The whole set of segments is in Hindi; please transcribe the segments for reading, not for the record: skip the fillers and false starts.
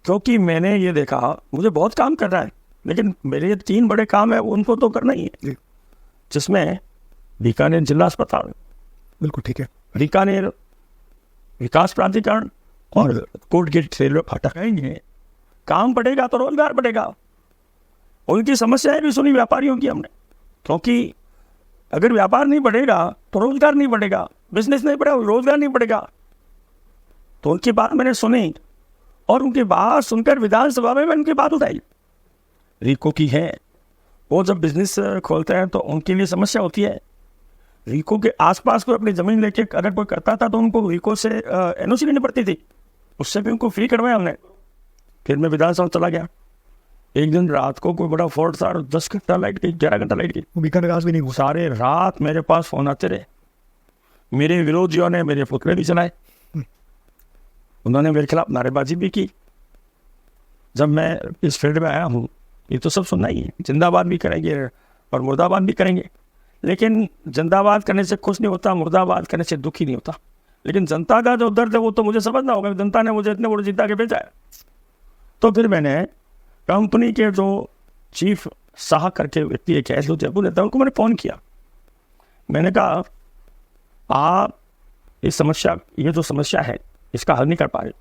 क्योंकि मैंने ये देखा, मुझे बहुत काम करना है, लेकिन मेरे ये 3 बड़े काम है उनको तो करना ही है, जिसमें बीकानेर जिला अस्पताल, बिल्कुल ठीक है, बीकानेर विकास प्राधिकरण और कोर्ट गेट रेलवे फाटक आएंगे। काम बढ़ेगा तो रोजगार बढ़ेगा। उनकी समस्याएं भी सुनी व्यापारियों की हमने, क्योंकि अगर व्यापार नहीं बढ़ेगा तो रोजगार नहीं बढ़ेगा, बिजनेस नहीं बढ़ेगा, रोजगार नहीं बढ़ेगा। तो उनकी बात मैंने सुनी और उनकी बात सुनकर विधानसभा में उनकी बात उठाई। रीको की है, वो जब बिजनेस खोलते हैं तो उनके लिए समस्या होती है। रीको के आसपास कोई अपनी जमीन लेके अगर कोई करता था तो उनको रीको से एनओसी लेनी पड़ती थी, उससे भी उनको फ्री करवाया हमने। फिर मैं विधानसभा चला गया। एक दिन रात को कोई बड़ा फोर्ट था, 10 घंटा लाइट गई, 11 घंटा लाइट गई, बीकानेर आज भी नहीं हुआ। सारे रात मेरे पास फोन आते रहे। मेरे विरोधियों ने मेरे पुतले भी चलाए, उन्होंने मेरे खिलाफ नारेबाजी भी की। जब मैं इस फील्ड में आया हूँ, ये तो सब सुनना ही है, जिंदाबाद भी करेंगे और मुर्दाबाद भी करेंगे। लेकिन जिंदाबाद करने से खुश नहीं होता, मुर्दाबाद करने से दुखी नहीं होता। लेकिन जनता का जो दर्द है वो तो मुझे समझना होगा। जनता ने मुझे इतने वोट जीता के भेजा है। तो फिर मैंने कंपनी के जो चीफ शाह करके व्यक्ति एक ऐसे जयपुर नेता, उनको मैंने फ़ोन किया। मैंने कहा आप इस समस्या, ये जो समस्या है इसका हल नहीं कर पाए।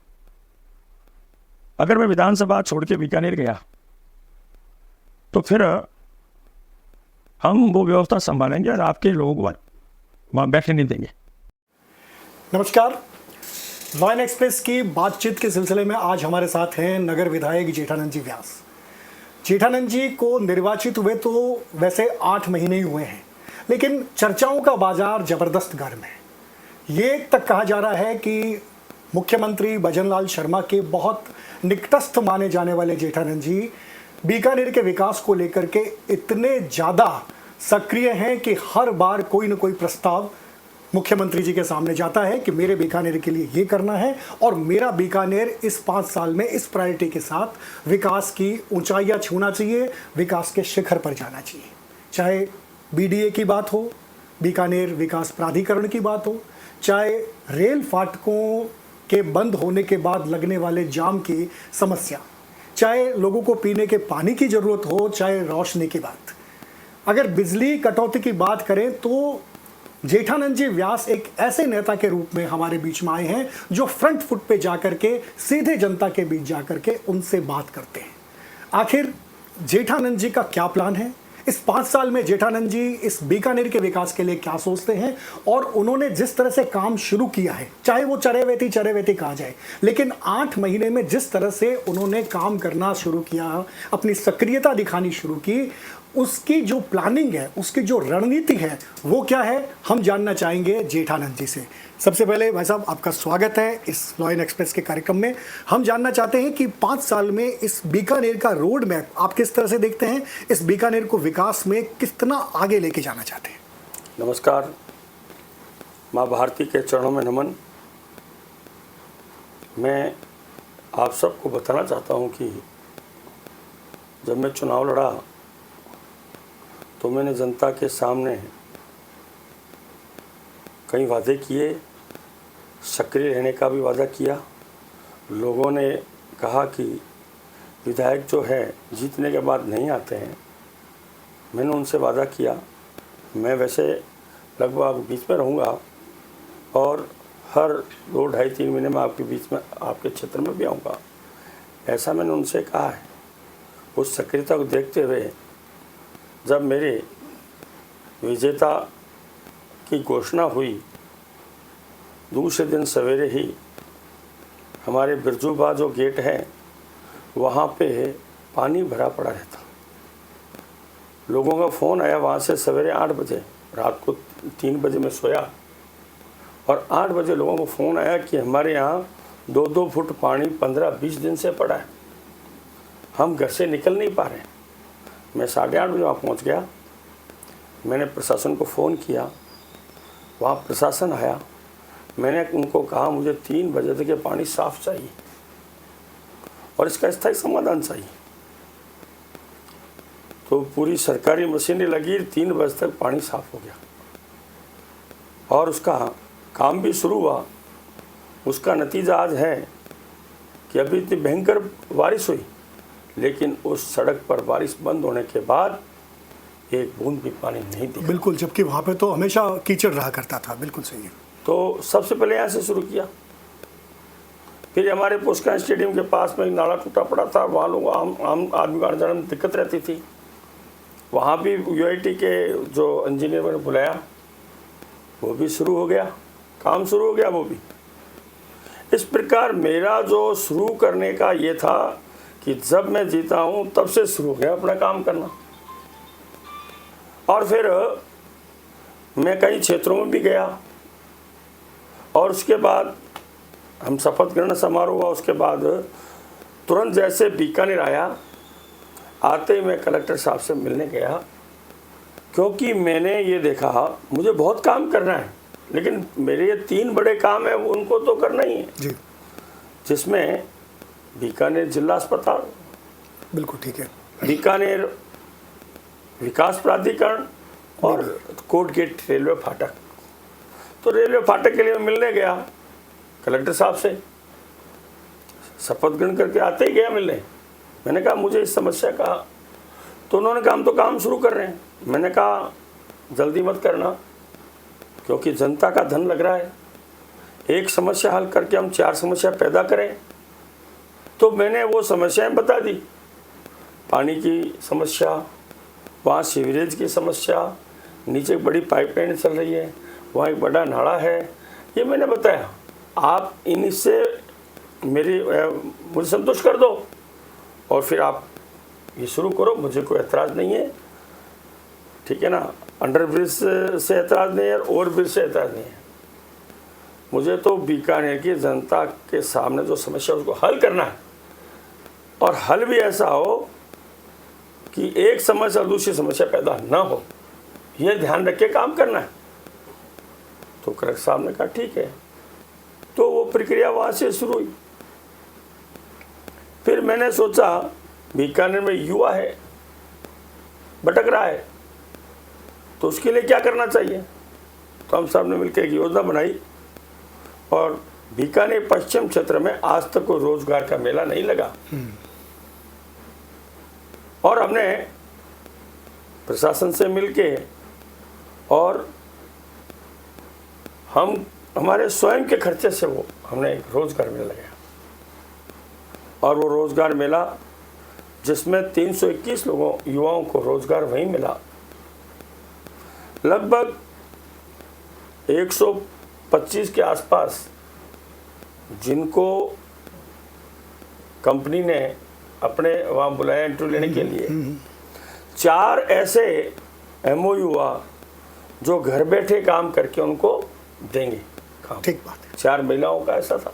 अगर मैं विधानसभा छोड़ के बीकानेर गया तो फिर हम वो व्यवस्था संभालेंगे और आपके लोगों को वहाँ बैठने नहीं देंगे। नमस्कार, लॉयन एक्सप्रेस की बातचीत के सिलसिले में आज हमारे साथ हैं नगर विधायक जेठानंद जी व्यास। जेठानंद जी को निर्वाचित हुए तो वैसे 8 महीने ही हुए हैं, लेकिन चर्चाओं का बाजार जबरदस्त गर्म है। ये तक कहा जा रहा है कि मुख्यमंत्री भजनलाल शर्मा के बहुत निकटस्थ माने जाने वाले जेठानंद जी बीकानेर के विकास को लेकर के इतने ज़्यादा सक्रिय हैं कि हर बार कोई न कोई प्रस्ताव मुख्यमंत्री जी के सामने जाता है कि मेरे बीकानेर के लिए ये करना है और मेरा बीकानेर इस 5 साल में इस प्रायोरिटी के साथ विकास की ऊंचाइयां छूना चाहिए, विकास के शिखर पर जाना चाहिए। चाहे बीडीए की बात हो, बीकानेर विकास प्राधिकरण की बात हो, चाहे रेल फाटकों के बंद होने के बाद लगने वाले जाम की समस्या, चाहे लोगों को पीने के पानी की ज़रूरत हो, चाहे रोशनी की बात। अगर बिजली कटौती की बात करें तो जेठानंद जी व्यास एक ऐसे नेता के रूप में हमारे बीच में आए हैं जो फ्रंट फुट पे जाकर के सीधे जनता के बीच जाकर के उनसे बात करते हैं। आखिर जेठानंद जी का क्या प्लान है? इस 5 साल में जेठानंद जी इस बीकानेर के विकास के लिए क्या सोचते हैं? और उन्होंने जिस तरह से काम शुरू किया है, चाहे वो चरेवेती कहा जाए, लेकिन 8 महीने में जिस तरह से उन्होंने काम करना शुरू किया, अपनी सक्रियता दिखानी शुरू की, उसकी जो प्लानिंग है, उसकी जो रणनीति है, वो क्या है, हम जानना चाहेंगे जेठानंद जी से। सबसे पहले भाई साहब, आपका स्वागत है इस लॉयन एक्सप्रेस के कार्यक्रम में। हम जानना चाहते हैं कि 5 साल में इस बीकानेर का रोड मैप आप किस तरह से देखते हैं? इस बीकानेर को विकास में कितना आगे लेके जाना चाहते हैं? नमस्कार, माँ भारती के चरणों में नमन। मैं आप सबको बताना चाहता हूँ कि जब मैं चुनाव लड़ा तो मैंने जनता के सामने कई वादे किए, सक्रिय रहने का भी वादा किया। लोगों ने कहा कि विधायक जो है जीतने के बाद नहीं आते हैं। मैंने उनसे वादा किया मैं वैसे लगभग बीच में रहूँगा और हर 2, 2.5, 3 महीने में आपके बीच में, आपके क्षेत्र में भी आऊँगा, ऐसा मैंने उनसे कहा है। उस सक्रियता को देखते हुए जब मेरे विजेता की घोषणा हुई, दूसरे दिन सवेरे ही हमारे बिरजूबा जो गेट है वहाँ पे पानी भरा पड़ा रहता। लोगों का फ़ोन आया वहाँ से सवेरे 8 बजे, रात को 3 बजे मैं सोया और 8 बजे लोगों को फ़ोन आया कि हमारे यहाँ 2-2 फुट पानी 15-20 दिन से पड़ा है, हम घर से निकल नहीं पा रहे। मैं 8:30 बजे वहाँ पहुँच गया। मैंने प्रशासन को फ़ोन किया, वहाँ प्रशासन आया। मैंने उनको कहा मुझे 3 बजे तक ये पानी साफ चाहिए और इसका स्थायी समाधान चाहिए। तो पूरी सरकारी मशीनें लगी, 3 बजे तक पानी साफ हो गया और उसका काम भी शुरू हुआ। उसका नतीजा आज है कि अभी इतनी भयंकर बारिश हुई, लेकिन उस सड़क पर बारिश बंद होने के बाद एक बूंद भी पानी नहीं दिखा। बिल्कुल, जबकि वहाँ पे तो हमेशा कीचड़ रहा करता था। बिल्कुल सही है। तो सबसे पहले यहाँ से शुरू किया। फिर हमारे पुष्कर स्टेडियम के पास में एक नाला टूटा पड़ा था, वहाँ लोग आम आदमी को आने जाने में दिक्कत रहती थी। वहाँ भी यूआईटी के जो इंजीनियर ने बुलाया, वो भी शुरू हो गया, काम शुरू हो गया वो भी। इस प्रकार मेरा जो शुरू करने का ये था कि जब मैं जीता हूँ तब से शुरू हो गया अपना काम करना। और फिर मैं कई क्षेत्रों में भी गया, और उसके बाद हम शपथ ग्रहण समारोह हुआ। उसके बाद तुरंत जैसे बीकानेर आया, आते ही मैं कलेक्टर साहब से मिलने गया, क्योंकि मैंने ये देखा मुझे बहुत काम करना है, लेकिन मेरे ये 3 बड़े काम है उनको तो करना ही है जी। जिसमें बीकानेर जिला अस्पताल, बिल्कुल ठीक है, बीकानेर विकास प्राधिकरण और कोर्ट गेट रेलवे फाटक। तो रेलवे फाटक के लिए मैं मिलने गया कलेक्टर साहब से, शपथ ग्रहण करके आते ही गया मिलने। मैंने कहा मुझे इस समस्या का, तो उन्होंने कहा हम तो काम शुरू कर रहे हैं। मैंने कहा जल्दी मत करना, क्योंकि जनता का धन लग रहा है, एक समस्या हल करके हम 4 समस्या पैदा करें। तो मैंने वो समस्याएं बता दी, पानी की समस्या, वहाँ सीवरेज की समस्या, नीचे एक बड़ी पाइपलाइन चल रही है, वहाँ एक बड़ा नाला है, ये मैंने बताया। आप इनसे मुझे संतुष्ट कर दो और फिर आप ये शुरू करो, मुझे कोई एतराज़ नहीं है, ठीक है ना। अंडर ब्रिज से एतराज़ नहीं है और ओवर ब्रिज से एतराज़ नहीं है। मुझे तो बीकानेर की जनता के सामने जो समस्या उसको हल करना है, और हल भी ऐसा हो कि एक समस्या दूसरी समस्या पैदा ना हो, ये ध्यान रख के काम करना है। तो कलेक्टर साहब ने कहा ठीक है। तो वो प्रक्रिया वहाँ से शुरू हुई। फिर मैंने सोचा बीकानेर में युवा है, भटक रहा है, तो उसके लिए क्या करना चाहिए। तो हम सब ने मिलकर एक योजना बनाई, और बीकानेर पश्चिम क्षेत्र में आज तक कोई रोजगार का मेला नहीं लगा। और हमने प्रशासन से मिलके, और हम हमारे स्वयं के खर्चे से वो हमने एक रोजगार मेला लगाया, और वो रोजगार मेला जिसमें 321 लोगों युवाओं को रोजगार वहीं मिला। लगभग 125 के आसपास जिनको कंपनी ने अपने वहाँ बुलाया इंटरव्यू लेने के लिए, 4 ऐसे एमओयू हुआ जो घर बैठे काम करके उनको देंगे काम। ठीक बात है। 4 महिलाओं का ऐसा था।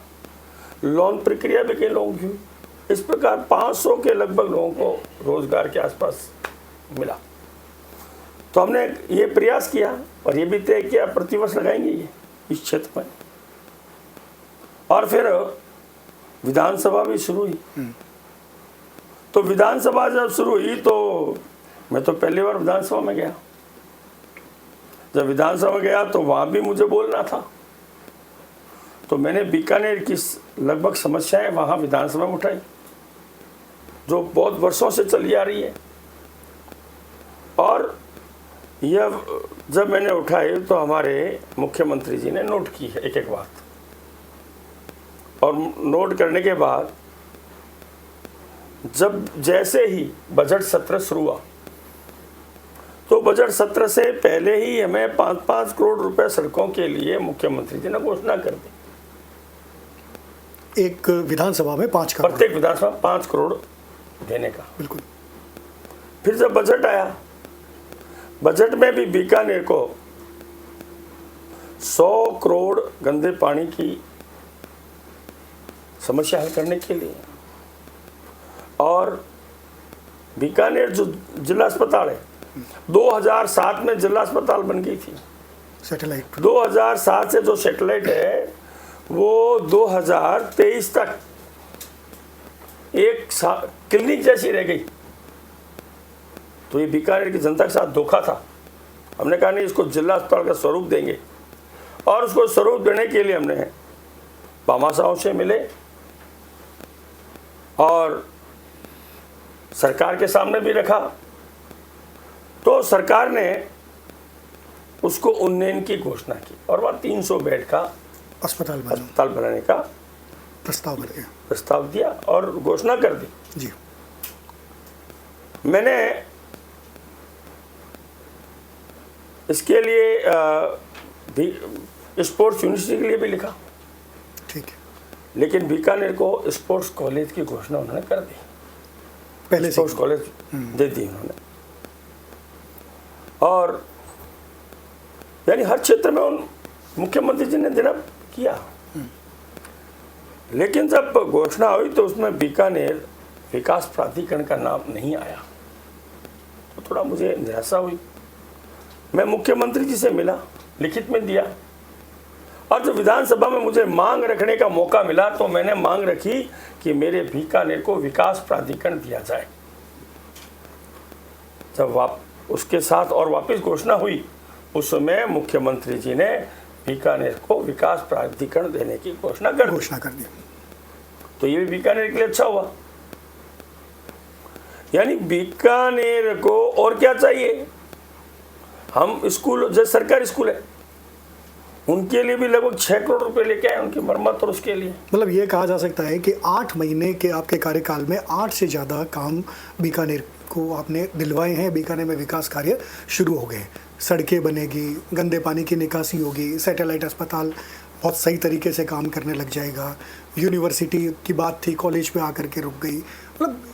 लोन प्रक्रिया भी कई लोगों की। इस प्रकार 500 के लगभग लोगों को रोजगार के आसपास मिला। तो हमने ये प्रयास किया और ये भी तय किया प्रतिवर्ष लगाएंगे ये इस क्षेत्र में। और फिर विधानसभा भी शुरू हुई। तो विधानसभा जब शुरू हुई तो मैं तो पहली बार विधानसभा में गया। जब विधानसभा में गया तो वहाँ भी मुझे बोलना था। तो मैंने बीकानेर की लगभग समस्याएं वहाँ विधानसभा में उठाई, जो बहुत वर्षों से चली आ रही है। और यह जब मैंने उठाई तो हमारे मुख्यमंत्री जी ने नोट की है एक एक बात, और नोट करने के बाद जब जैसे ही बजट सत्र शुरू हुआ तो बजट सत्र से पहले ही हमें 5-5 करोड़ रुपए सड़कों के लिए मुख्यमंत्री जी ने घोषणा कर दी। एक विधानसभा में 5 करोड़, प्रत्येक विधानसभा 5 करोड़ देने का। बिल्कुल। फिर जब बजट आया, बजट में भी बीकानेर को 100 करोड़ गंदे पानी की समस्या हल करने के लिए, और बीकानेर जो जिला अस्पताल है 2007 में जिला अस्पताल बन गई थी। सैटेलाइट 2007 से जो सैटेलाइट है वो 2023 तक एक क्लिनिक जैसी रह गई। तो ये बीकानेर की जनता के साथ धोखा था। हमने कहा नहीं, इसको जिला अस्पताल का स्वरूप देंगे, और उसको स्वरूप देने के लिए हमने भामाशाहों से मिले, और सरकार के सामने भी रखा, तो सरकार ने उसको उन्नयन की घोषणा की और वह 300 बेड का अस्पताल बनाने का प्रस्ताव दिया और घोषणा कर दी जी। मैंने इसके लिए भी स्पोर्ट्स यूनिवर्सिटी के लिए भी लिखा, ठीक है, लेकिन बीकानेर को स्पोर्ट्स कॉलेज की घोषणा उन्होंने कर दी, पहले स्पोर्ट्स कॉलेज दे दी उन्होंने। और यानी हर क्षेत्र में उन मुख्यमंत्री जी ने देना किया, लेकिन जब घोषणा हुई तो उसमें बीकानेर विकास प्राधिकरण का नाम नहीं आया, तो थोड़ा मुझे निराशा हुई। मैं मुख्यमंत्री जी से मिला, लिखित में दिया, और जब विधानसभा में मुझे मांग रखने का मौका मिला तो मैंने मांग रखी कि मेरे बीकानेर को विकास प्राधिकरण दिया जाए। जब उसके साथ और वापस घोषणा हुई, उस समय मुख्यमंत्री जी ने बीकानेर को विकास प्राधिकरण देने की घोषणा कर दी। तो ये भी बीकानेर के लिए अच्छा हुआ। यानी बीकानेर को और क्या चाहिए, हम स्कूल, जैसे सरकारी स्कूल है, उनके लिए भी लगभग 6 करोड़ रुपए लेके आए, उनकी मरम्मत और उसके लिए। मतलब ये कहा जा सकता है कि 8 महीने के आपके कार्यकाल में 8 से ज़्यादा काम बीकानेर को आपने दिलवाए हैं। बीकानेर में विकास कार्य शुरू हो गए, सड़कें बनेगी, गंदे पानी की निकासी होगी, सैटेलाइट अस्पताल बहुत सही तरीके से काम करने लग जाएगा, यूनिवर्सिटी की बात थी, कॉलेज पे आकर के रुक गई। मतलब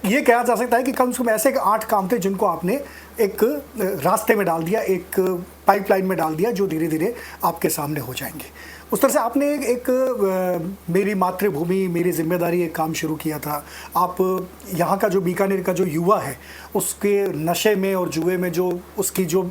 ये कहा जा सकता है कि कम से कम ऐसे 8 काम थे जिनको आपने एक रास्ते में डाल दिया, एक पाइपलाइन में डाल दिया, जो धीरे धीरे आपके सामने हो जाएंगे। उस तरह से आपने एक मेरी मातृभूमि मेरी जिम्मेदारी एक काम शुरू किया था। आप यहाँ का जो बीकानेर का जो युवा है, उसके नशे में और जुए में जो उसकी जो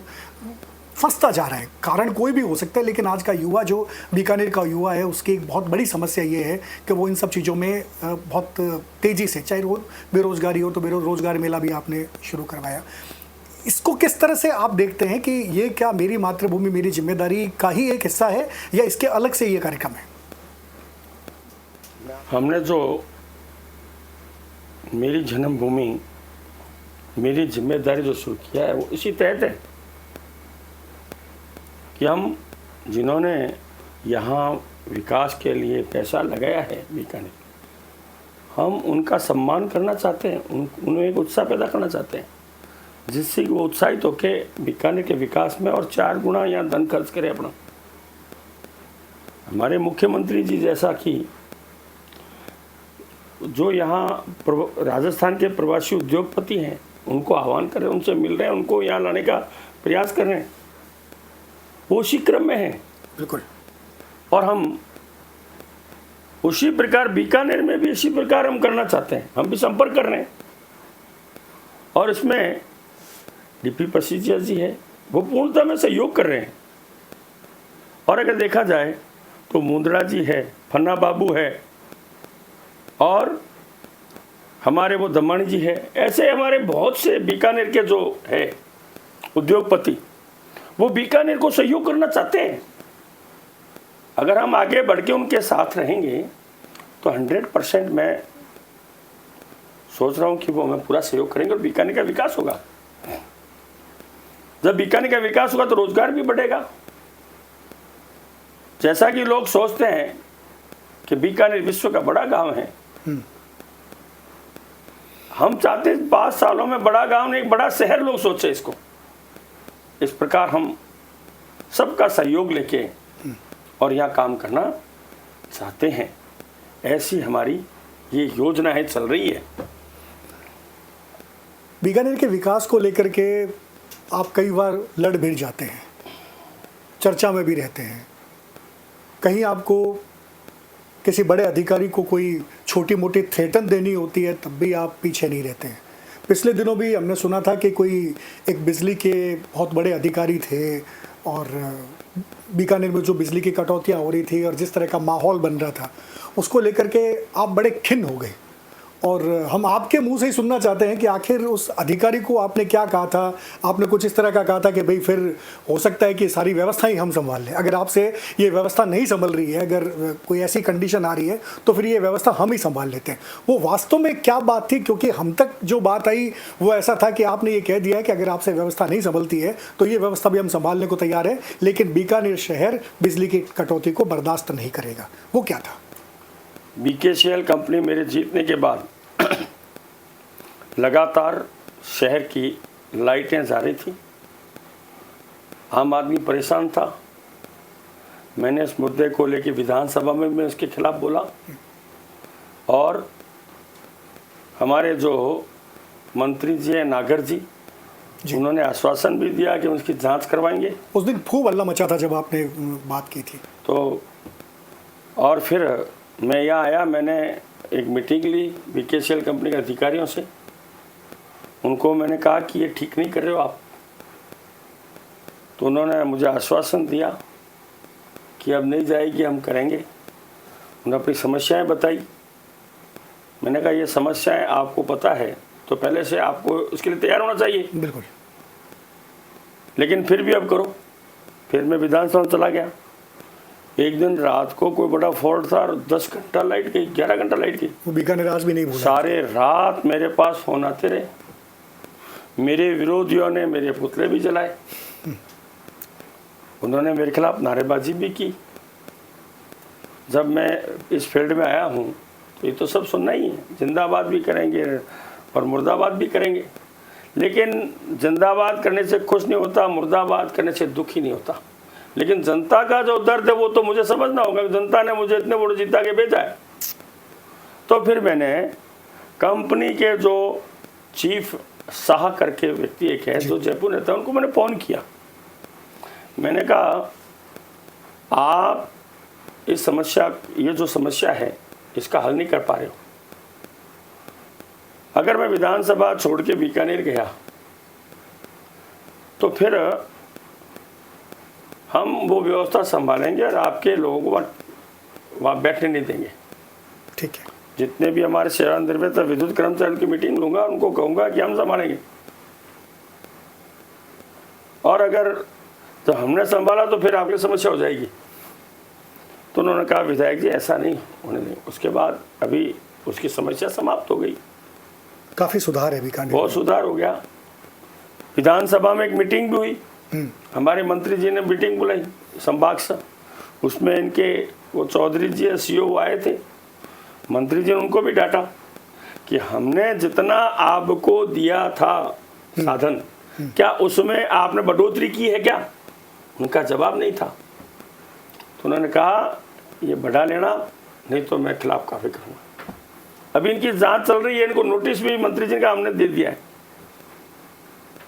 फंसता जा रहा है, कारण कोई भी हो सकता है, लेकिन आज का युवा जो बीकानेर का युवा है, उसकी एक बहुत बड़ी समस्या ये है कि वो इन सब चीज़ों में बहुत तेज़ी से, चाहे वो बेरोज़गारी हो तो बेरोज़गार मेला भी आपने शुरू करवाया। इसको किस तरह से आप देखते हैं कि ये क्या मेरी मातृभूमि मेरी जिम्मेदारी का ही एक हिस्सा है या इसके अलग से ये कार्यक्रम है? हमने जो मेरी जन्मभूमि मेरी जिम्मेदारी जो शुरू किया है, वो इसी तहत है कि हम जिन्होंने यहाँ विकास के लिए पैसा लगाया है बीकानेर, हम उनका सम्मान करना चाहते हैं, उन्हें एक उत्साह पैदा करना चाहते हैं, जिससे वो उत्साहित होकर बीकानेर के विकास में और 4 गुना यहाँ धन खर्च करें अपना। हमारे मुख्यमंत्री जी जैसा कि जो यहाँ राजस्थान के प्रवासी उद्योगपति हैं, उनको आह्वान कर रहे हैं, उनसे मिल रहे हैं, उनको यहाँ लाने का प्रयास कर रहे हैं, वो उसी क्रम में है। बिल्कुल। और हम उसी प्रकार बीकानेर में भी इसी प्रकार हम करना चाहते हैं, हम भी संपर्क कर रहे हैं। और इसमें डीपी प्रसिद्ध जी है, वो पूर्णतः में सहयोग कर रहे हैं। और अगर देखा जाए तो मुंद्रा जी है, फन्ना बाबू है, और हमारे वो दमानी जी है, ऐसे हमारे बहुत से बीकानेर के जो है उद्योगपति, वो बीकानेर को सहयोग करना चाहते हैं। अगर हम आगे बढ़ के उनके साथ रहेंगे तो 100% मैं सोच रहा हूं कि वो हमें पूरा सहयोग करेंगे और बीकानेर का विकास होगा। जब बीकानेर का विकास होगा तो रोजगार भी बढ़ेगा। जैसा कि लोग सोचते हैं कि बीकानेर विश्व का बड़ा गांव है, हम चाहते हैं 5 सालों में बड़ा गांव नहीं, एक बड़ा शहर लोग सोचे इसको। इस प्रकार हम सबका सहयोग लेके और यहाँ काम करना चाहते हैं, ऐसी हमारी ये योजनाएं चल रही है। बीकानेर के विकास को लेकर के आप कई बार लड़ भिड़ जाते हैं, चर्चा में भी रहते हैं, कहीं आपको किसी बड़े अधिकारी को कोई छोटी मोटी थ्रेटन देनी होती है तब भी आप पीछे नहीं रहते हैं। पिछले दिनों भी हमने सुना था कि कोई एक बिजली के बहुत बड़े अधिकारी थे और बीकानेर में जो बिजली की कटौतियाँ हो रही थी और जिस तरह का माहौल बन रहा था, उसको लेकर के आप बड़े खिन्न हो गए और हम आपके मुंह से ही सुनना चाहते हैं कि आखिर उस अधिकारी को आपने क्या कहा था। आपने कुछ इस तरह का कहा था कि भाई फिर हो सकता है कि सारी व्यवस्था ही हम संभाल लें, अगर आपसे ये व्यवस्था नहीं संभल रही है, अगर कोई ऐसी कंडीशन आ रही है तो फिर ये व्यवस्था हम ही संभाल लेते हैं। वो वास्तव में क्या बात थी? क्योंकि हम तक जो बात आई वो ऐसा था कि आपने ये कह दिया है कि अगर आपसे व्यवस्था नहीं संभलती है तो ये व्यवस्था भी हम संभालने को तैयार है, लेकिन बीकानेर शहर बिजली की कटौती को बर्दाश्त नहीं करेगा। वो क्या था? बीकेसीएल कंपनी मेरे जीतने के बाद लगातार शहर की लाइटें जा रही थी, आम आदमी परेशान था। मैंने इस मुद्दे को लेकर विधानसभा में मैं इसके खिलाफ बोला और हमारे जो मंत्री जी हैं नागर जी, उन्होंने आश्वासन भी दिया कि उसकी जांच करवाएंगे। उस दिन खूब हल्ला मचा था जब आपने बात की थी। तो और फिर मैं यहाँ आया, मैंने एक मीटिंग ली बीकेसीएल कंपनी के अधिकारियों से। उनको मैंने कहा कि ये ठीक नहीं कर रहे हो आप। तो उन्होंने मुझे आश्वासन दिया कि अब नहीं जाएगी, हम करेंगे। उन्होंने अपनी समस्याएं बताई। मैंने कहा ये समस्याएं आपको पता है तो पहले से आपको उसके लिए तैयार होना चाहिए। बिल्कुल। लेकिन फिर भी अब करो। फिर मैं विधानसभा में चला गया। एक दिन रात को कोई बड़ा फॉल्ट था और 10 घंटा लाइट गई, 11 घंटा लाइट गई। वो बीकानेर आज भी नहीं भूला। सारे रात मेरे पास फोन आते रहे। मेरे विरोधियों ने मेरे पुतले भी जलाए, उन्होंने मेरे खिलाफ नारेबाजी भी की। जब मैं इस फील्ड में आया हूँ तो ये तो सब सुनना ही है, जिंदाबाद भी करेंगे और मुर्दाबाद भी करेंगे। लेकिन जिंदाबाद करने से खुश नहीं होता, मुर्दाबाद करने से दुखी नहीं होता। लेकिन जनता का जो दर्द है वो तो मुझे समझना होगा। जनता ने मुझे इतने वोट जीता के भेजा है। तो फिर मैंने कंपनी के जो चीफ शाह करके व्यक्ति एक है जो जयपुर रहता है, उनको मैंने फोन किया। मैंने कहा आप इस समस्या, ये जो समस्या है इसका हल नहीं कर पा रहे हो। अगर मैं विधानसभा छोड़ के बीकानेर गया तो फिर हम वो व्यवस्था संभालेंगे और आपके लोगों को वहाँ बैठने नहीं देंगे। ठीक है। जितने भी हमारे सेवानिवृत्त विद्युत कर्मचारियों की मीटिंग लूंगा, उनको कहूंगा कि हम संभालेंगे। और अगर तो हमने संभाला तो फिर आपकी समस्या हो जाएगी। तो उन्होंने कहा विधायक जी ऐसा नहीं होने देंगे। उसके बाद अभी उसकी समस्या समाप्त हो गई। काफी सुधार है बीकानेर, बहुत सुधार हो गया। विधानसभा में एक मीटिंग भी हुई, हमारे मंत्री जी ने मीटिंग बुलाई संभाग से। उसमें इनके वो चौधरी जी सीओ आए थे। मंत्री जी ने उनको भी डांटा कि हमने जितना आपको दिया था साधन, क्या उसमें आपने बढ़ोतरी की है क्या? उनका जवाब नहीं था। तो उन्होंने कहा ये बढ़ा लेना, नहीं तो मैं खिलाफ कार्रवाई करूँगा। अभी इनकी जांच चल रही है। इनको नोटिस भी मंत्री जी का हमने दे दिया है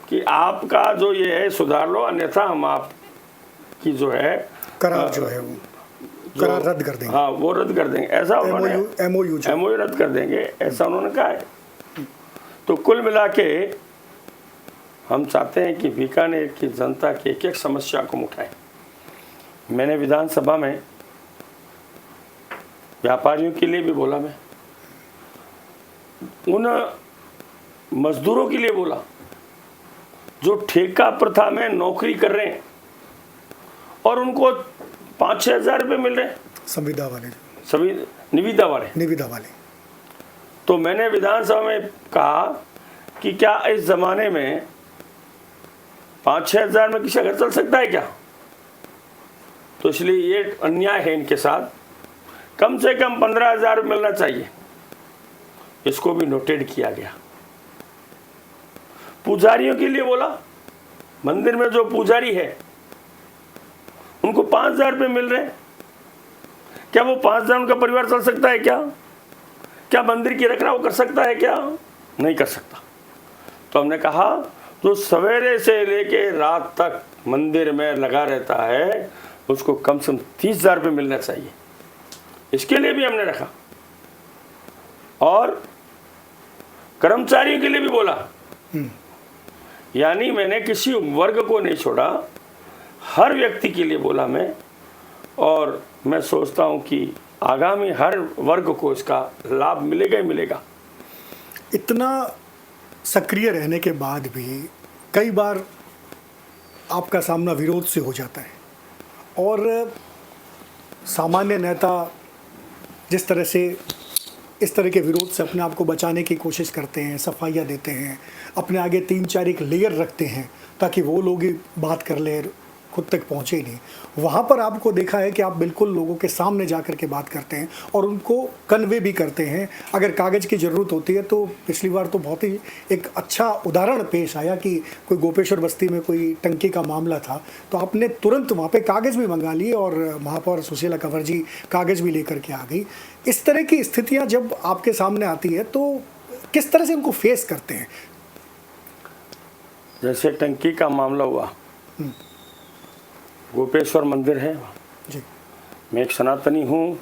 कि आपका जो ये है सुधार लो, अन्यथा हम आपकी जो है करार जो है वो करार रद्द कर देंगे। हाँ, वो रद्द कर देंगे, ऐसा एमओयू रद्द कर देंगे, ऐसा उन्होंने कहा है। तो कुल मिला के हम चाहते हैं कि बीकानेर की जनता की एक एक समस्या को उठाएं। मैंने विधानसभा में व्यापारियों के लिए भी बोला, मैं उन मजदूरों के लिए बोला जो ठेका प्रथा में नौकरी कर रहे हैं और उनको 5-6 हज़ार रुपये मिल रहे हैं, संविदा वाले, सभी निविदा वाले। तो मैंने विधानसभा में कहा कि क्या इस जमाने में 5-6 हज़ार में किसी का घर चल सकता है क्या? तो इसलिए ये अन्याय है इनके साथ। कम से कम 15 हज़ार मिलना चाहिए। इसको भी नोटेड किया गया। पुजारियों के लिए बोला, मंदिर में जो पुजारी है उनको 5,000 रुपये मिल रहे हैं। क्या वो 5,000 उनका परिवार चल सकता है क्या? क्या मंदिर की रखरखाव कर सकता है क्या? नहीं कर सकता। तो हमने कहा जो सवेरे से लेके रात तक मंदिर में लगा रहता है उसको कम से कम 30,000 रुपये मिलना चाहिए। इसके लिए भी हमने रखा। और कर्मचारियों के लिए भी बोला, यानी मैंने किसी वर्ग को नहीं छोड़ा, हर व्यक्ति के लिए बोला मैं। और मैं सोचता हूं कि आगामी हर वर्ग को इसका लाभ मिलेगा ही मिलेगा। इतना सक्रिय रहने के बाद भी कई बार आपका सामना विरोध से हो जाता है और सामान्य नेता जिस तरह से इस तरह के विरोध से अपने आप को बचाने की कोशिश करते हैं, सफाइयाँ देते हैं, अपने आगे 3-4 एक लेयर रखते हैं ताकि वो लोग ही बात कर ले, खुद तक पहुँचे ही नहीं। वहाँ पर आपको देखा है कि आप बिल्कुल लोगों के सामने जा कर के बात करते हैं और उनको कन्वे भी करते हैं। अगर कागज़ की ज़रूरत होती है तो पिछली बार तो बहुत ही एक अच्छा उदाहरण पेश आया कि कोई गोपेश्वर बस्ती में कोई टंकी का मामला था, तो आपने तुरंत वहाँ पे कागज़ भी मंगा लिए और महापौर सुशीला कंवर जी कागज़ भी लेकर के आ गई। इस तरह की स्थितियाँ जब आपके सामने आती है तो किस तरह से उनको फेस करते हैं? जैसे टंकी का मामला हुआ, गोपेश्वर मंदिर है जी, मैं एक सनातनी हूँ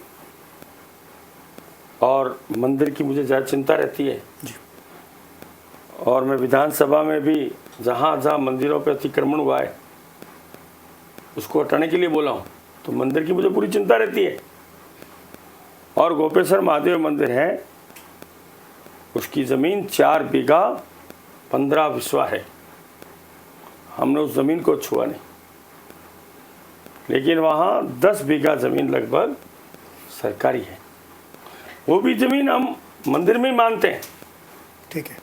और मंदिर की मुझे ज़्यादा चिंता रहती है जी, और मैं विधानसभा में भी जहाँ जहाँ मंदिरों पे अतिक्रमण हुआ है उसको हटाने के लिए बोला हूँ, तो मंदिर की मुझे पूरी चिंता रहती है। और गोपेश्वर महादेव मंदिर है, उसकी ज़मीन 4 बीघा 15 विस्वा है। हमने उस ज़मीन को छुआ नहीं, लेकिन वहाँ 10 बीघा ज़मीन लगभग सरकारी है। वो भी ज़मीन हम मंदिर में ही मानते हैं, ठीक है,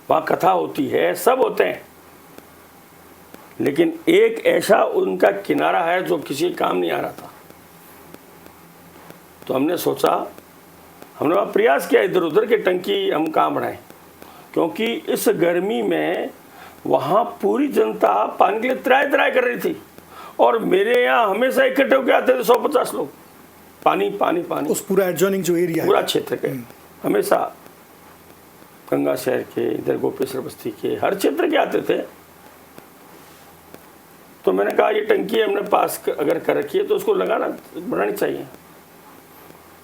वहाँ कथा होती है, सब होते हैं, लेकिन एक ऐसा उनका किनारा है जो किसी काम नहीं आ रहा था। तो हमने सोचा, हमने वहाँ प्रयास किया इधर उधर कि टंकी हम कहाँ बनाएं, क्योंकि इस गर्मी में वहाँ पूरी जनता पानी के लिए त्राय त्राय कर रही थी और मेरे यहाँ हमेशा इकट्ठे होकर आते थे 150 लोग, पानी पानी पानी। उस पूरा एडजॉइनिंग जो एरिया है, पूरा क्षेत्र के हमेशा गंगा शहर के, इधर गोपेश्वर बस्ती के, हर क्षेत्र के आते थे। तो मैंने कहा ये टंकी हमने पास अगर कर रखी है तो उसको बनानी चाहिए।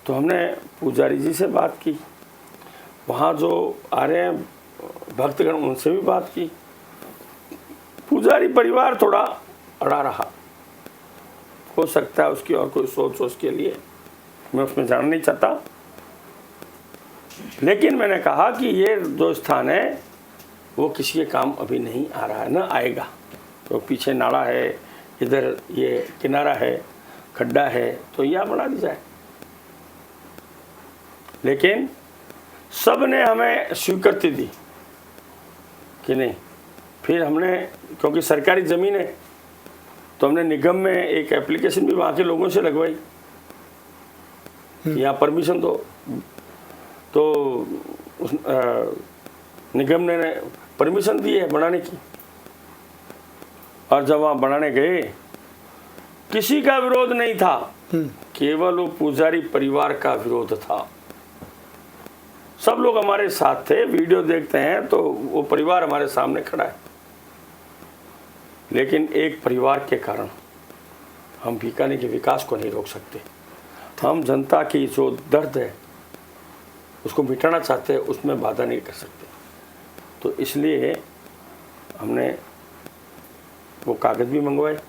तो हमने पुजारी जी से बात की, वहाँ जो आ रहे हैं भक्तगण उनसे भी बात की। पुजारी परिवार थोड़ा अड़ा रहा, हो सकता है उसकी और कोई सोच उसके लिए, मैं उसमें जानना नहीं चाहता। लेकिन मैंने कहा कि ये जो स्थान है वो किसी के काम अभी नहीं आ रहा है, ना आएगा। तो पीछे नाला है, इधर ये किनारा है, खड्डा है, तो यह बना दी जाए। लेकिन सब ने हमें स्वीकृति दी कि नहीं। फिर हमने, क्योंकि सरकारी ज़मीन है, तो हमने निगम में एक एप्लीकेशन भी वहाँ के लोगों से लगवाई, यहाँ परमिशन दो। तो उस निगम ने परमिशन दी है बनाने की। और जब वहाँ बनाने गए, किसी का विरोध नहीं था, केवल वो पुजारी परिवार का विरोध था। सब लोग हमारे साथ थे, वीडियो देखते हैं तो वो परिवार हमारे सामने खड़ा है। लेकिन एक परिवार के कारण हम बीकानेर के विकास को नहीं रोक सकते। हम जनता की जो दर्द है उसको मिटाना चाहते हैं, उसमें बाधा नहीं कर सकते। तो इसलिए हमने वो कागज़ भी मंगवाए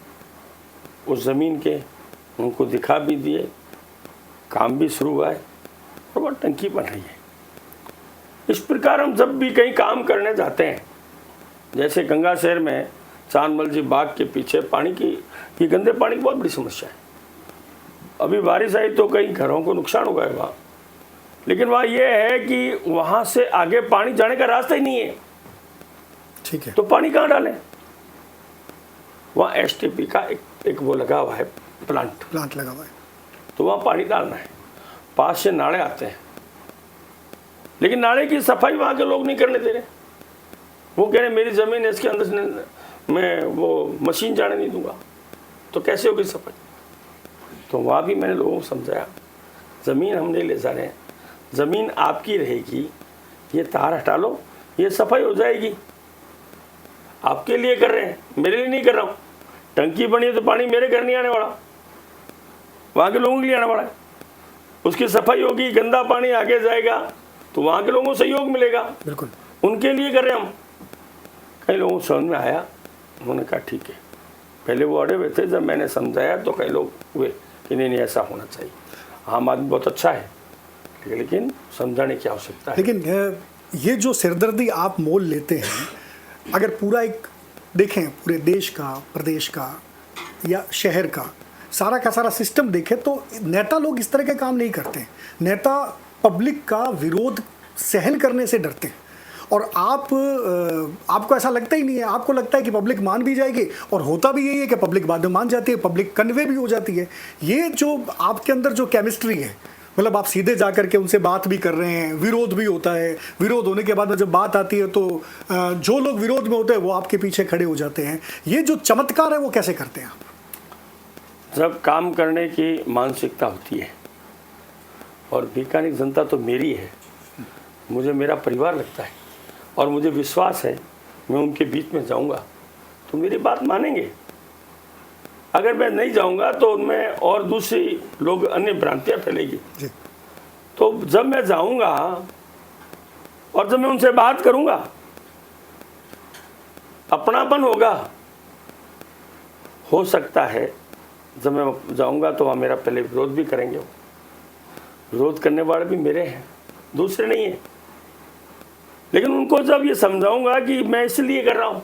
उस ज़मीन के, उनको दिखा भी दिए, काम भी शुरू हुआ है और वो टंकी बन रही है। इस प्रकार हम जब भी कहीं काम करने जाते हैं, जैसे गंगा शहर में चांदमल जी बाग के पीछे पानी की, ये गंदे पानी की बहुत बड़ी समस्या है। अभी बारिश आई तो कई घरों को नुकसान हो गया वहाँ, लेकिन वहाँ ये है कि वहाँ से आगे पानी जाने का रास्ता ही नहीं है, ठीक है, तो पानी कहाँ डालें। वहाँ एसटीपी का एक वो लगा हुआ है, प्लांट लगा हुआ है, तो वहाँ पानी डालना है। पास से नाले आते हैं, लेकिन नाले की सफाई वहाँ के लोग नहीं करने दे रहे। वो कह रहे मेरी ज़मीन है, इसके अंदर से मैं वो मशीन जाने नहीं दूंगा, तो कैसे होगी सफाई। तो वहाँ भी मैंने लोगों को समझाया, ज़मीन हम नहीं ले जा रहे हैं, ज़मीन आपकी रहेगी, ये तार हटा लो, ये सफाई हो जाएगी। आपके लिए कर रहे हैं, मेरे लिए नहीं कर रहा हूँ। टंकी बनी है तो पानी मेरे घर नहीं आने वाला, वहाँ के लोगों के लिए आने वाला है। उसकी सफाई होगी, गंदा पानी आगे जाएगा तो वहाँ के लोगों को सहयोग मिलेगा, बिल्कुल उनके लिए कर रहे हैं हम। कई लोगों को समझ में आया, उन्होंने कहा ठीक है। पहले वो अड़े हुए थे, जब मैंने समझाया तो कई लोग हुए कि नहीं ऐसा होना चाहिए। आम आदमी बहुत अच्छा है, लेकिन समझाने की आवश्यकता है। लेकिन ये जो सिरदर्दी आप मोल लेते हैं, अगर पूरा एक देखें, पूरे देश का, प्रदेश का या शहर का सारा सिस्टम देखें, तो नेता लोग इस तरह के काम नहीं करते हैं। नेता पब्लिक का विरोध सहन करने से डरते हैं, और आपको ऐसा लगता ही नहीं है। आपको लगता है कि पब्लिक मान भी जाएगी, और होता भी यही है कि पब्लिक बाद में मान जाती है, पब्लिक कन्वे भी हो जाती है। ये जो आपके अंदर जो केमिस्ट्री है, मतलब आप सीधे जा करके उनसे बात भी कर रहे हैं, विरोध भी होता है, विरोध होने के बाद में जब बात आती है तो जो लोग विरोध में होते हैं वो आपके पीछे खड़े हो जाते हैं। ये जो चमत्कार है वो कैसे करते हैं आप? जब काम करने की मानसिकता होती है, और बीकानेर जनता तो मेरी है, मुझे मेरा परिवार लगता है, और मुझे विश्वास है मैं उनके बीच में जाऊंगा तो मेरी बात मानेंगे। अगर मैं नहीं जाऊंगा तो उनमें और दूसरी लोग अन्य भ्रांतियां फैलेगी। तो जब मैं जाऊंगा और जब मैं उनसे बात करूंगा, अपनापन होगा। हो सकता है जब मैं जाऊंगा तो वहाँ मेरा पहले विरोध भी करेंगे, विरोध करने वाले भी मेरे हैं, दूसरे नहीं है। लेकिन उनको जब ये समझाऊंगा कि मैं इसलिए कर रहा हूँ,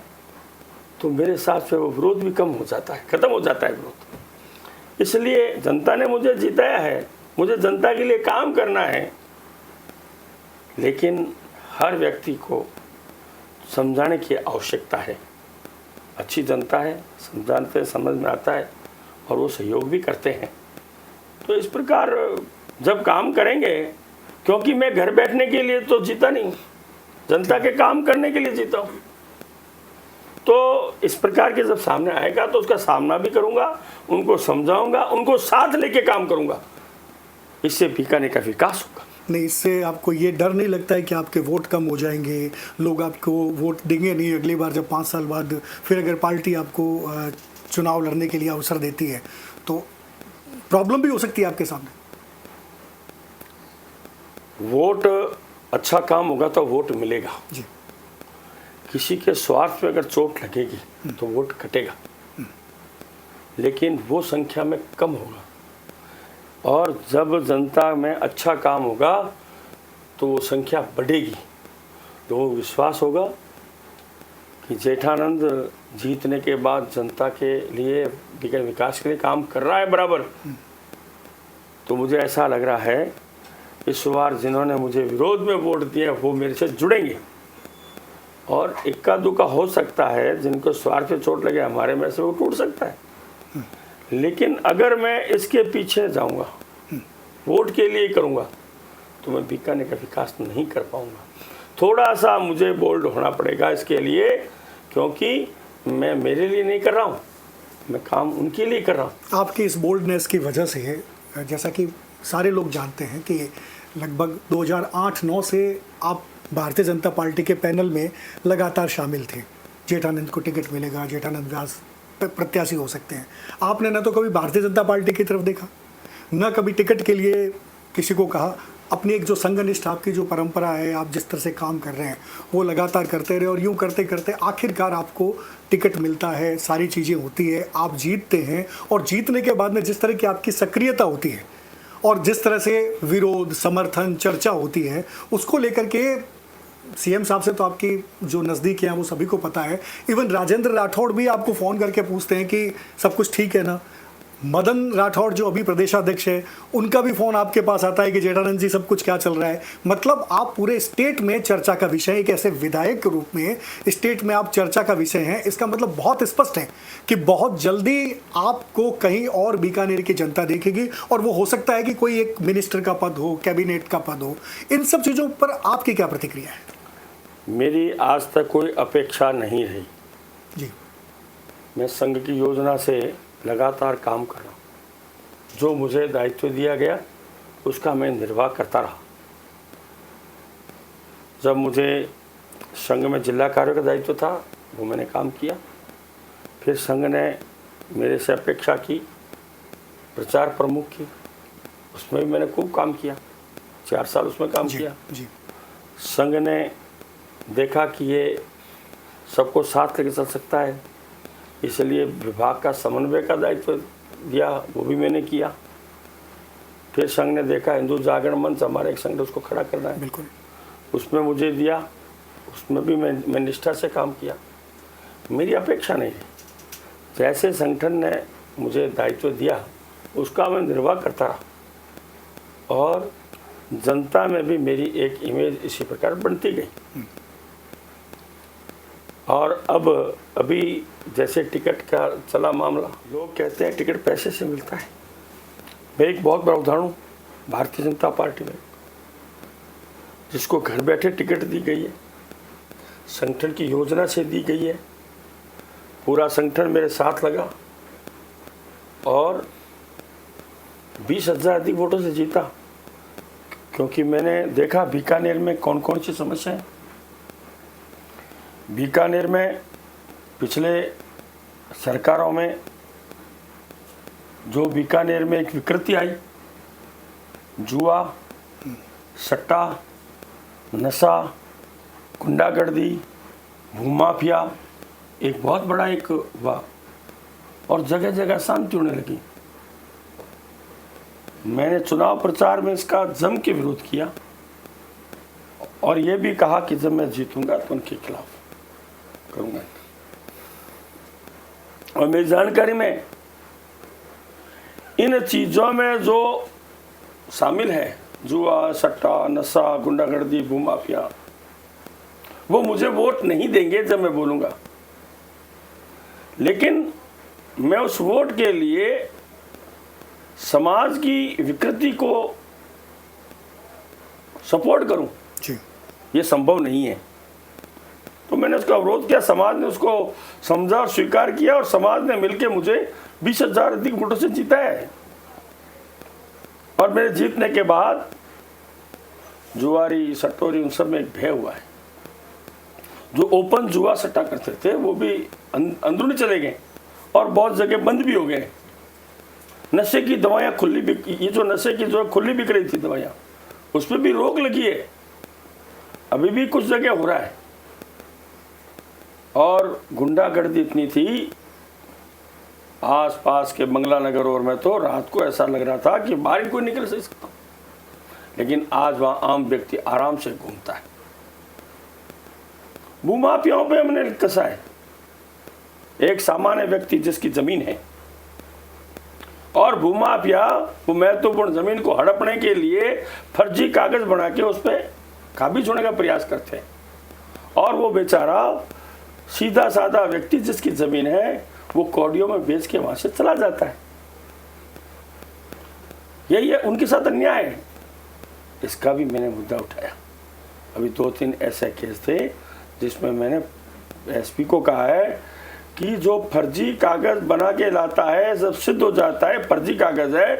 तो मेरे साथ से वो विरोध भी कम हो जाता है, खत्म हो जाता है विरोध। इसलिए जनता ने मुझे जिताया है, मुझे जनता के लिए काम करना है। लेकिन हर व्यक्ति को समझाने की आवश्यकता है। अच्छी जनता है, समझाते समझ में आता है, और वो सहयोग भी करते हैं। तो इस प्रकार जब काम करेंगे, क्योंकि मैं घर बैठने के लिए तो जीता नहीं, जनता के काम करने के लिए जीता हूँ। तो इस प्रकार के जब सामने आएगा तो उसका सामना भी करूंगा, उनको समझाऊंगा, उनको साथ लेके काम करूंगा। इससे बीकानेर का विकास होगा। नहीं, इससे आपको ये डर नहीं लगता है कि आपके वोट कम हो जाएंगे, लोग आपको वोट देंगे नहीं अगली बार जब 5 साल बाद फिर अगर पार्टी आपको चुनाव लड़ने के लिए अवसर देती है, तो प्रॉब्लम भी हो सकती है आपके सामने? वोट अच्छा काम होगा तो वोट मिलेगा जी। किसी के स्वार्थ पे अगर चोट लगेगी तो वोट कटेगा, लेकिन वो संख्या में कम होगा। और जब जनता में अच्छा काम होगा तो वो संख्या बढ़ेगी। लोगों को विश्वास होगा कि जेठानंद जीतने के बाद जनता के लिए विकास के लिए काम कर रहा है बराबर। तो मुझे ऐसा लग रहा है इस बार जिन्होंने मुझे विरोध में वोट दिया वो मेरे से जुड़ेंगे, और इक्का दुक्का हो सकता है जिनको स्वार्थ पे चोट लगे हमारे में से वो टूट सकता है। लेकिन अगर मैं इसके पीछे जाऊंगा, वोट के लिए करूंगा, तो मैं बीकानेर का विकास नहीं कर पाऊंगा। थोड़ा सा मुझे बोल्ड होना पड़ेगा इसके लिए, क्योंकि मैं मेरे लिए नहीं कर रहा हूँ, मैं काम उनके लिए कर रहा हूँ। आपकी इस बोल्डनेस की वजह से, जैसा कि सारे लोग जानते हैं कि लगभग 2008-9 से आप भारतीय जनता पार्टी के पैनल में लगातार शामिल थे। जेठानंद को टिकट मिलेगा, जेठानंद व्यास प्रत्याशी हो सकते हैं। आपने न तो कभी भारतीय जनता पार्टी की तरफ देखा, न कभी टिकट के लिए किसी को कहा। अपनी एक जो संघनिष्ठ आपकी जो परंपरा है, आप जिस तरह से काम कर रहे हैं वो लगातार करते रहे, और यूँ करते करते आखिरकार आपको टिकट मिलता है, सारी चीज़ें होती है, आप जीतते हैं। और जीतने के बाद में जिस तरह की आपकी सक्रियता होती है और जिस तरह से विरोध, समर्थन, चर्चा होती है, उसको लेकर के सीएम साहब से तो आपकी जो नज़दीक हैं वो सभी को पता है। इवन राजेंद्र राठौड़ भी आपको फ़ोन करके पूछते हैं कि सब कुछ ठीक है ना। मदन राठौड़ जो अभी प्रदेशाध्यक्ष है, उनका भी फ़ोन आपके पास आता है कि जेठानंद जी सब कुछ क्या चल रहा है। मतलब आप पूरे स्टेट में चर्चा का विषय, एक ऐसे विधायक के रूप में स्टेट में आप चर्चा का विषय हैं। इसका मतलब बहुत स्पष्ट है कि बहुत जल्दी आपको कहीं और बीकानेर की जनता देखेगी, और वो हो सकता है कि कोई एक मिनिस्टर का पद हो, कैबिनेट का पद हो। इन सब चीज़ों पर आपकी क्या प्रतिक्रिया है? मेरी आज तक कोई अपेक्षा नहीं रही जी। मैं संघ की योजना से लगातार काम कर रहा हूँ। जो मुझे दायित्व दिया गया उसका मैं निर्वाह करता रहा। जब मुझे संघ में जिला कार्य का दायित्व था वो मैंने काम किया। फिर संघ ने मेरे से अपेक्षा की प्रचार प्रमुख की, उसमें भी मैंने खूब काम किया, 4 साल उसमें काम किया। संघ ने देखा कि ये सबको साथ लेके चल सकता है, इसलिए विभाग का समन्वय का दायित्व दिया, वो भी मैंने किया। फिर संघ ने देखा हिंदू जागरण मंच हमारे एक संघ उसको खड़ा करना है, बिल्कुल। उसमें मुझे दिया, उसमें भी मैं निष्ठा से काम किया। मेरी अपेक्षा नहीं है, जैसे संगठन ने मुझे दायित्व दिया उसका मैं निर्वाह करता रहा और जनता में भी मेरी एक इमेज इसी प्रकार बनती गई। और अब अभी जैसे टिकट का चला मामला, लोग कहते हैं टिकट पैसे से मिलता है। मैं एक बहुत बड़ा उदाहरण हूँ भारतीय जनता पार्टी में, जिसको घर बैठे टिकट दी गई है, संगठन की योजना से दी गई है, पूरा संगठन मेरे साथ लगा और 20,000 अधिक वोटों से जीता, क्योंकि मैंने देखा बीकानेर में कौन कौन सी समस्या है। बीकानेर में पिछले सरकारों में जो बीकानेर में एक विकृति आई, जुआ, सट्टा, नशा, गुंडागर्दी, भूमाफिया, एक बहुत बड़ा एक हुआ और जगह जगह शांति होने लगी। मैंने चुनाव प्रचार में इसका जम के विरोध किया और ये भी कहा कि जब मैं जीतूंगा तो उनके खिलाफ करूंगा। और मेरी जानकारी में इन चीजों में जो शामिल है, जुआ, सट्टा, नशा, गुंडागर्दी, भूमाफिया, वो मुझे वोट नहीं देंगे जब मैं बोलूंगा, लेकिन मैं उस वोट के लिए समाज की विकृति को सपोर्ट करूं जी, ये संभव नहीं है। तो मैंने उसका विरोध किया, समाज ने उसको समझा और स्वीकार किया और समाज ने मिलकर मुझे 20,000 अधिक वोटों से जीता है। और मेरे जीतने के बाद जुआरी, सट्टोरी, उन सब में एक भय हुआ है। जो ओपन जुआ सट्टा करते थे वो भी अंदरूनी चले गए और बहुत जगह बंद भी हो गए। नशे की दवाइयाँ खुली बिक, ये जो नशे की जो खुली बिक रही थी दवाइयाँ, उस पर भी रोक लगी है, अभी भी कुछ जगह हो रहा है। और गुंडागर्दी इतनी थी आसपास के मंगला नगर और में, तो रात को ऐसा लग रहा था कि बाहर कोई निकल नहीं सकता, लेकिन आज वहाँ आम व्यक्ति आराम से घूमता है। भूमाफियाओं पे हमने कसा है। एक सामान्य व्यक्ति जिसकी जमीन है और भूमाफिया वो महत्वपूर्ण जमीन को हड़पने के लिए फर्जी कागज बना के उस पर काबिज होने का प्रयास करते हैं, और वो बेचारा सीधा साधा व्यक्ति जिसकी जमीन है वो कौड़ियों में बेच के वहां से चला जाता है। यही है, उनके साथ अन्याय है। इसका भी मैंने मुद्दा उठाया। अभी 2-3 ऐसे केस थे जिसमें मैंने एसपी को कहा है कि जो फर्जी कागज बना के लाता है, जब सिद्ध हो जाता है फर्जी कागज है,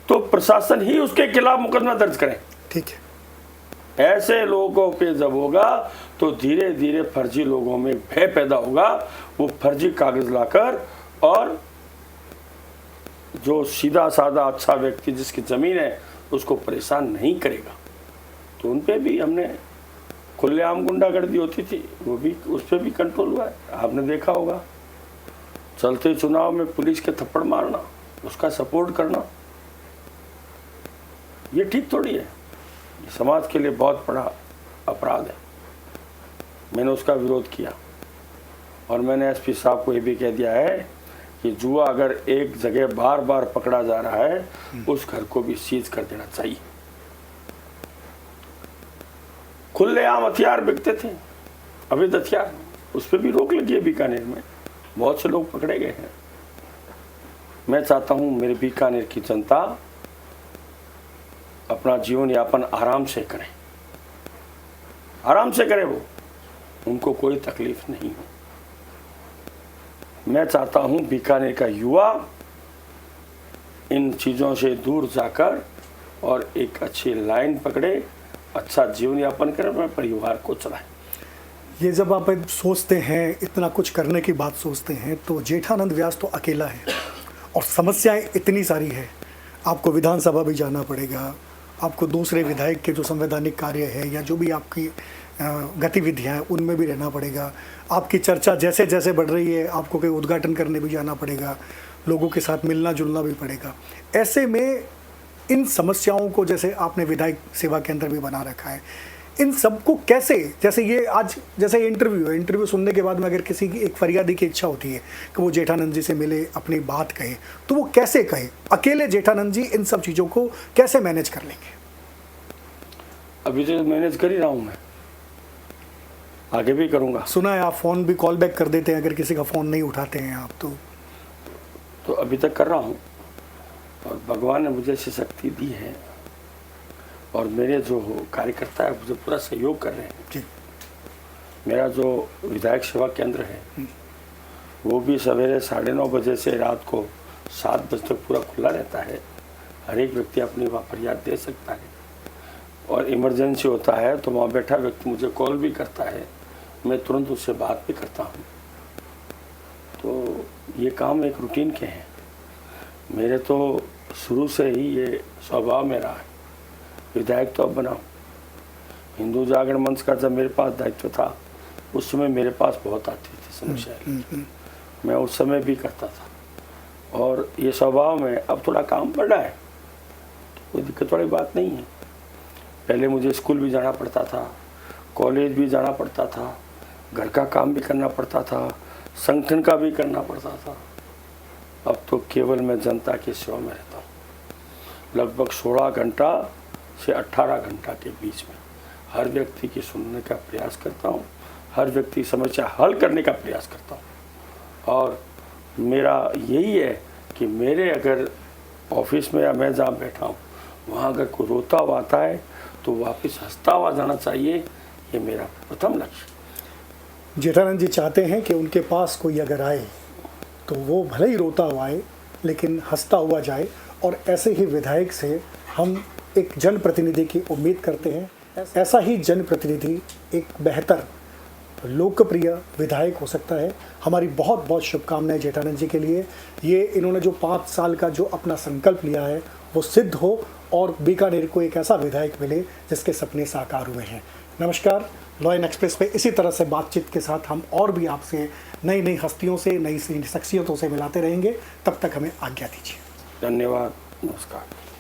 तो प्रशासन ही उसके खिलाफ मुकदमा दर्ज करे। ठीक है। ऐसे लोगों पे जब होगा तो धीरे धीरे फर्जी लोगों में भय पैदा होगा। वो फर्जी कागज लाकर और जो सीधा साधा अच्छा व्यक्ति जिसकी जमीन है उसको परेशान नहीं करेगा। तो उन पे भी हमने, खुलेआम गुंडागर्दी होती थी वो भी, उस पर भी कंट्रोल हुआ है। आपने देखा होगा चलते चुनाव में पुलिस के थप्पड़ मारना, उसका सपोर्ट करना, ये ठीक थोड़ी है। समाज के लिए बहुत बड़ा अपराध है। मैंने उसका विरोध किया और मैंने एसपी साहब को ये भी कह दिया है कि जुआ अगर एक जगह बार बार पकड़ा जा रहा है उस घर को भी सीज कर देना चाहिए। खुलेआम हथियार बिकते थे, अवैध हथियार, उस पर भी रोक लगी है। बीकानेर में बहुत से लोग पकड़े गए हैं। मैं चाहता हूं मेरे बीकानेर की जनता अपना जीवन यापन आराम से करें, आराम से करें, वो उनको कोई तकलीफ नहीं हो। मैं चाहता हूं बीकानेर का युवा इन चीज़ों से दूर जाकर और एक अच्छी लाइन पकड़े, अच्छा जीवन यापन करें, अपने परिवार को चलाएं। ये जब आप सोचते हैं, इतना कुछ करने की बात सोचते हैं, तो जेठानंद व्यास तो अकेला है और समस्याएं इतनी सारी है। आपको विधानसभा भी जाना पड़ेगा, आपको दूसरे विधायक के जो संवैधानिक कार्य है या जो भी आपकी गतिविधियां हैं उनमें भी रहना पड़ेगा। आपकी चर्चा जैसे जैसे बढ़ रही है आपको कोई उद्घाटन करने भी जाना पड़ेगा, लोगों के साथ मिलना जुलना भी पड़ेगा। ऐसे में इन समस्याओं को, जैसे आपने विधायक सेवा केंद्र भी बना रखा है, इन सबको कैसे, जैसे ये आज जैसे इंटरव्यू सुनने के बाद में अगर किसी की एक फरियादी की इच्छा होती है कि वो जेठानंद जी से मिले, अपनी बात कहे, तो वो कैसे कहे? अकेले जेठानंद जी इन सब चीज़ों को कैसे मैनेज कर लेंगे? अभी तो मैनेज कर ही रहा हूँ मैं, आगे भी करूँगा। सुना है आप फ़ोन भी कॉल बैक कर देते हैं अगर किसी का फ़ोन नहीं उठाते हैं आप, तो अभी तक कर रहा हूँ और भगवान ने मुझे ऐसी शक्ति दी है और मेरे जो कार्यकर्ता है मुझे पूरा सहयोग कर रहे हैं जी। मेरा जो विधायक सेवा केंद्र है वो भी सवेरे 9:30 बजे से रात को 7 बजे तक पूरा खुला रहता है। हर एक व्यक्ति अपनी वहाँ फरियाद दे सकता है और इमरजेंसी होता है तो वहाँ बैठा व्यक्ति मुझे कॉल भी करता है, मैं तुरंत उससे बात भी करता हूँ। तो ये काम एक रूटीन के हैं। मेरे तो शुरू से ही ये स्वभाव में रहा है। विधायक तो अब बना हूँ। हिंदू जागरण मंच का जब मेरे पास दायित्व था उस समय मेरे पास बहुत आती थी समस्याएं, मैं उस समय भी करता था और ये स्वभाव में अब थोड़ा काम बढ़ा है, कोई दिक्कत वाली बात नहीं है। पहले मुझे स्कूल भी जाना पड़ता था, कॉलेज भी जाना पड़ता था, घर का काम भी करना पड़ता था, संगठन का भी करना पड़ता था। अब तो केवल मैं जनता की सेवा में रहता हूँ। लगभग 16 घंटा से 18 घंटा के बीच में हर व्यक्ति की सुनने का प्रयास करता हूँ, हर व्यक्ति की समस्या हल करने का प्रयास करता हूँ। और मेरा यही है कि मेरे अगर ऑफिस में या मैं जहाँ बैठा हूँ वहाँ अगर कोई रोता हुआ आता है तो वापस हंसता हुआ जाना चाहिए, ये मेरा प्रथम लक्ष्य। जेठानंद जी चाहते हैं कि उनके पास कोई अगर आए तो वो भले ही रोता हुआ आए लेकिन हंसता हुआ जाए, और ऐसे ही विधायक से हम एक जनप्रतिनिधि की उम्मीद करते हैं। ऐसा ही जनप्रतिनिधि एक बेहतर लोकप्रिय विधायक हो सकता है। हमारी बहुत बहुत शुभकामनाएं जेठानंद जी के लिए। ये इन्होंने जो 5 साल का जो अपना संकल्प लिया है वो सिद्ध हो और बीकानेर को एक ऐसा विधायक मिले जिसके सपने साकार हुए हैं। नमस्कार। लॉ इन एक्सप्रेस पे इसी तरह से बातचीत के साथ हम और भी आपसे नई नई हस्तियों से, नई शख्सियतों से मिलाते रहेंगे। तब तक हमें आज्ञा दीजिए। धन्यवाद। नमस्कार।